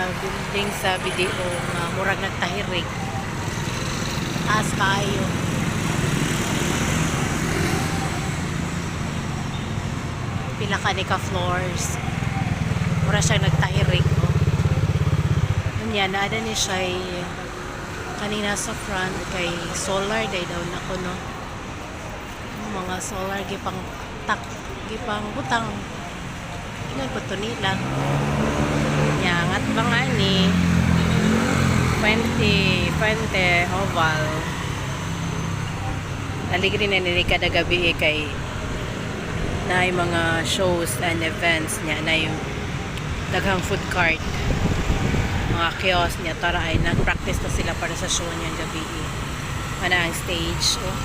building sa video nga murag nagtahirig. Taas kayo. Pila ka ni ka floors. Mura siya nagtahirig. Oh. Yan, naada ni siya kanina sa front kay solar day daw na ko no. Mga solar gipang gipang butang. Ingon po to nila. Yangat ba nga ni 20 oval. Aligri na nili kada gabi kay na yung mga shows and events niya na yung daghang food cart mga kiosk niya tara ay nag-practice na sila para sa show niya gabi mana ang stage oh.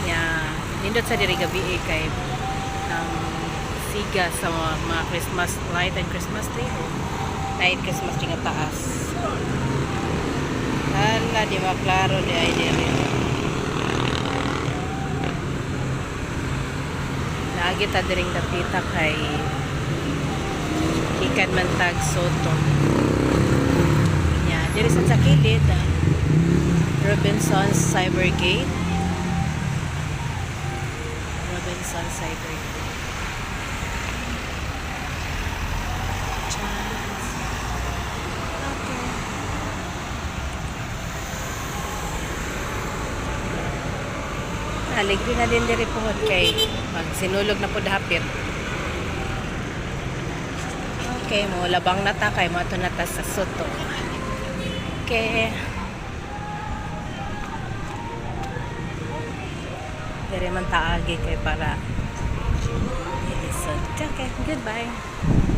Yeah, nindot sa diri gabi kay siga sa mga Christmas light and Christmas tree oh. Light Christmas tree nga taas hala di ba klaro di ay diri lagi ta diring dapita kay ikan mantag soto nya diri sa kilid Robinson's Cybergate aligri na din diri puhod kay pag sinulog na po dapit okay mo labang nata kay mo ato nata sa soto okay diri man taagi kay para so okay goodbye.